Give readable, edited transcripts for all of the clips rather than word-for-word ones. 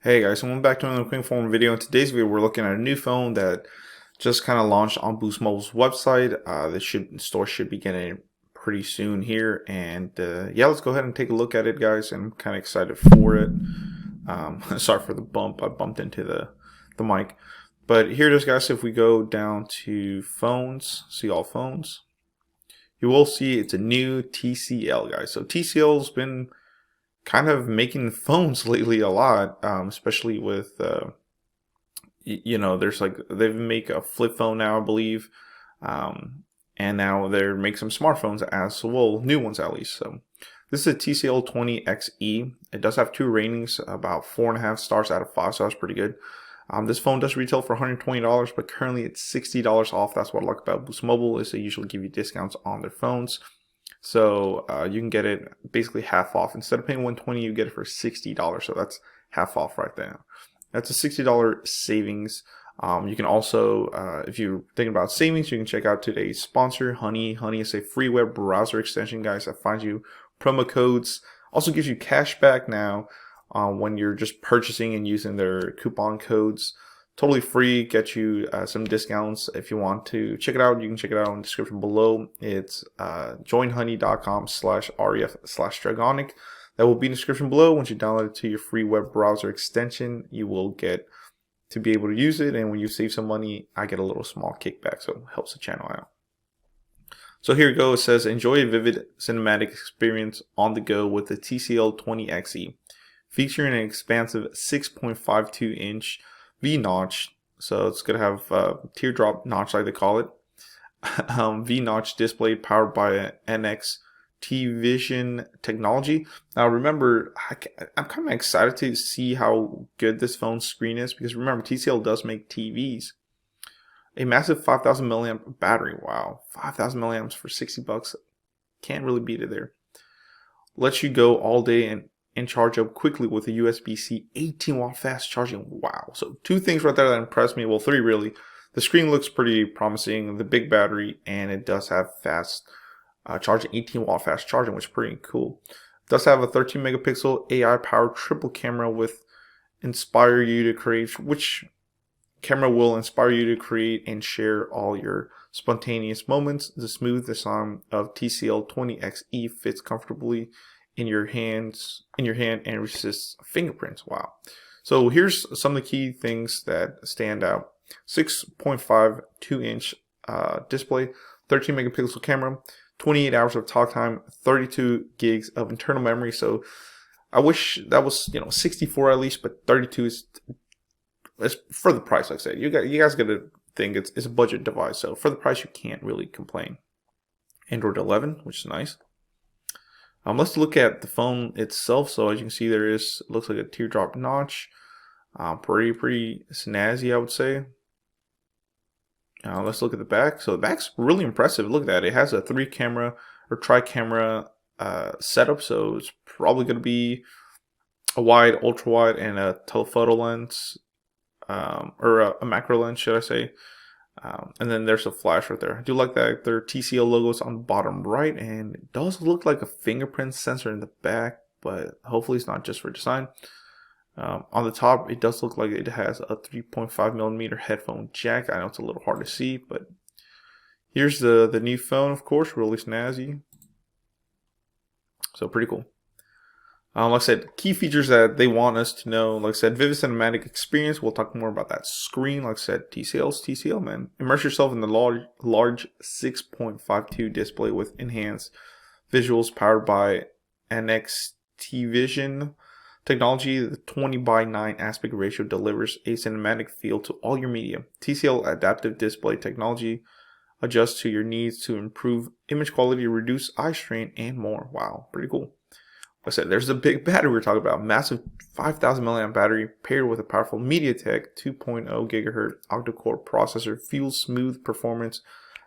Hey guys, welcome back to another quick phone video. In today's video, we're looking at a new phone that just kind of launched on Boost Mobile's website. The store should be getting it pretty soon here, and yeah, let's go ahead and take a look at it, guys. I'm kind of excited for it. Sorry for the bump; I bumped into the mic. But here it is, guys. If we go down to phones, see all phones, you will see it's a new TCL, guys. So TCL's been kind of making phones lately a lot, especially with there's like they make a flip phone now, I believe, and now they're making some smartphones as well, new ones at least. So this is a TCL 20XE. It does have 2 ratings, about 4.5 stars out of 5, so that's pretty good. This phone does retail for $120, but currently it's $60 off. That's what I like about Boost Mobile, is they usually give you discounts on their phones. So you can get it basically half off. Instead of paying $120, you get it for $60. So that's half off right there. That's a $60 savings. You can also, if you're thinking about savings, you can check out today's sponsor, Honey. Honey is a free web browser extension, guys, that finds you promo codes. Also gives you cash back now when you're just purchasing and using their coupon codes. Totally free, get you some discounts. If you want to check it out, you can check it out in the description below. It's joinhoney.com/ref/dragonic. That will be in the description below. Once you download it to your free web browser extension, you will get to be able to use it. And when you save some money, I get a little small kickback, so it helps the channel out. So here we go. It says, enjoy a vivid cinematic experience on the go with the TCL 20XE. Featuring an expansive 6.52-inch V-notch, so it's going to have teardrop notch like they call it, V-notch display powered by NXT Vision technology. Now remember, I'm kind of excited to see how good this phone's screen is, because remember, TCL does make TVs. A massive 5,000 milliamp battery. Wow, 5,000 milliamps for $60. Can't really beat it there. Lets you go all day and charge up quickly with a USB-C 18-watt fast charging. Wow. So 2 things right there that impressed me. Well, 3 really. The screen looks pretty promising, the big battery, and it does have fast charging, 18-watt fast charging, which is pretty cool. It does have a 13 megapixel AI powered triple camera with inspire you to create, which camera will inspire you to create and share all your spontaneous moments. The smooth design of TCL 20XE fits comfortably in your hand and resists fingerprints. Wow. So here's some of the key things that stand out. 6.52-inch display, 13 megapixel camera, 28 hours of talk time, 32 gigs of internal memory. So I wish that was 64 at least, but 32 is for the price. Like I said, you guys got to think it's a budget device, so for the price you can't really complain. Android 11, which is nice. Let's look at the phone itself. So as you can see, looks like a teardrop notch. Pretty snazzy, I would say. Let's look at the back. So the back's really impressive. Look at that. It has a 3-camera or tri-camera setup. So it's probably going to be a wide, ultra wide, and a telephoto lens, or a macro lens, should I say. And then there's a flash right there. I do like that their TCL logo is on the bottom right, and it does look like a fingerprint sensor in the back, but hopefully it's not just for design. On the top, it does look like it has a 3.5mm headphone jack. I know it's a little hard to see, but here's the new phone, of course, really snazzy. So pretty cool. Like I said, key features that they want us to know. Like I said, vivid cinematic experience. We'll talk more about that screen. Like I said, TCL's TCL, man. Immerse yourself in the large 6.52 display with enhanced visuals powered by NXT Vision technology. The 20:9 aspect ratio delivers a cinematic feel to all your media. TCL adaptive display technology adjusts to your needs to improve image quality, reduce eye strain, and more. Wow, pretty cool. Like I said, there's the big battery we're talking about. Massive 5,000 milliamp battery paired with a powerful MediaTek 2.0 gigahertz octa-core processor fuels smooth performance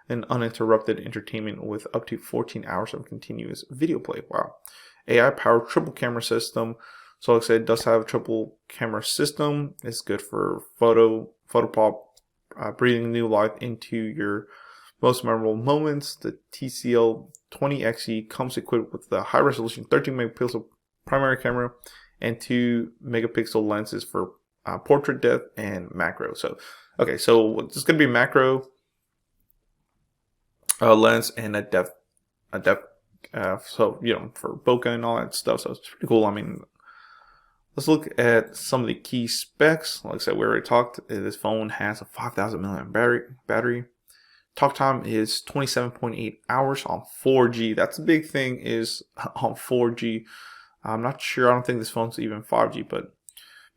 and uninterrupted entertainment with up to 14 hours of continuous video play. Wow. AI powered triple camera system. So like I said, it does have a triple camera system. It's good for photo pop, breathing new life into your most memorable moments. The TCL 20XE comes equipped with the high resolution 13 megapixel primary camera and 2 megapixel lenses for portrait depth and macro. So okay, so it's going to be macro lens and a depth so for bokeh and all that stuff. So it's pretty cool. I mean, let's look at some of the key specs. Like I said, we already talked. This phone has a 5,000 milliamp battery. Talk time is 27.8 hours on 4G. That's a big thing, is on 4G. I'm not sure. I don't think this phone's even 5G, but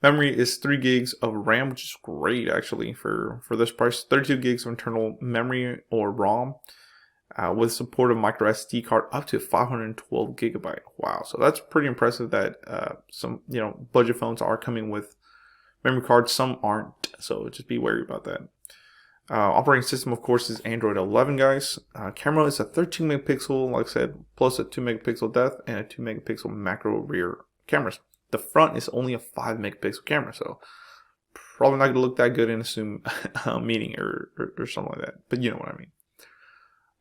memory is 3 gigs of RAM, which is great actually for this price. 32 gigs of internal memory or ROM. With support of micro SD card up to 512 gigabyte. Wow, so that's pretty impressive that some budget phones are coming with memory cards. Some aren't, so just be wary about that. Operating system, of course, is Android 11, guys. Camera is a 13 megapixel, like I said, plus a 2 megapixel depth and a 2 megapixel macro rear cameras. The front is only a 5 megapixel camera, so probably not going to look that good in a Zoom meeting or something like that, but you know what I mean.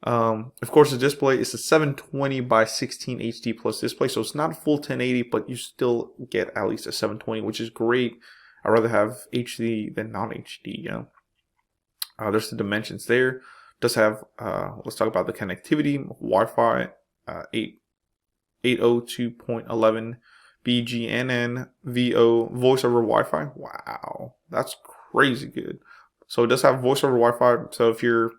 Of course, the display is a 720 by 16 HD plus display, so it's not a full 1080, but you still get at least a 720, which is great. I'd rather have HD than non-HD, there's the dimensions there. It does have, let's talk about the connectivity. Wi-Fi 802.11 BGNN VO voice over Wi-Fi. Wow, that's crazy good. So it does have voice over Wi-Fi, so if you're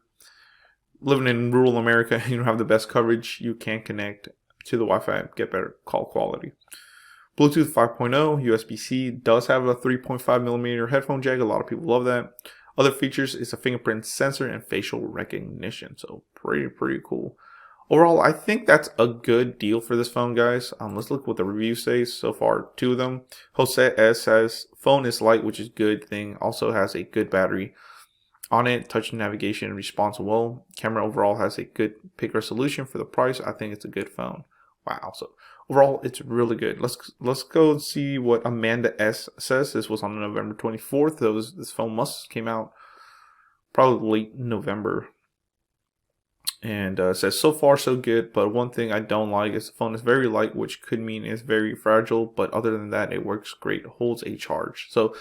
living in rural America, you don't have the best coverage, you can connect to the Wi-Fi and get better call quality. Bluetooth 5.0, USB-C, does have a 3.5 millimeter headphone jack. A lot of people love that. Other features is a fingerprint sensor and facial recognition. So pretty cool. Overall, I think that's a good deal for this phone, guys. Let's look what the review says. So far, 2 of them. Jose S says phone is light, which is a good thing. Also has a good battery on it. Touch navigation responds well. Camera overall has a good pic resolution for the price. I think it's a good phone. Wow. So overall, it's really good. Let's go see what Amanda S says. This was on November 24th. This phone must came out probably late November. And says so far so good, but one thing I don't like is the phone is very light, which could mean it's very fragile. But other than that, it works great. Holds a charge. So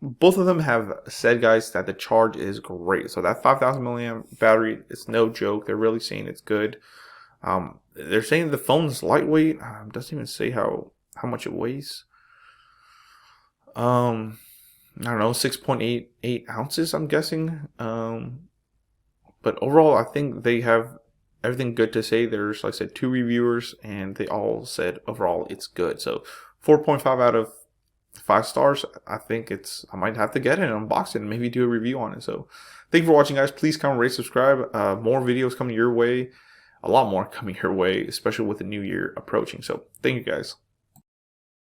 both of them have said, guys, that the charge is great. So that 5,000 milliamp battery is no joke. They're really saying it's good. They're saying the phone's lightweight. Doesn't even say how much it weighs. I don't know, 6.88 ounces, I'm guessing. But overall, I think they have everything good to say. There's, like I said, 2 reviewers, and they all said overall it's good. So 4.5 out of 5 stars. I think I might have to get it and unbox it and maybe do a review on it. So thank you for watching, guys. Please comment, rate, subscribe. More videos coming your way. A lot more coming your way, especially with the new year approaching. So thank you, guys.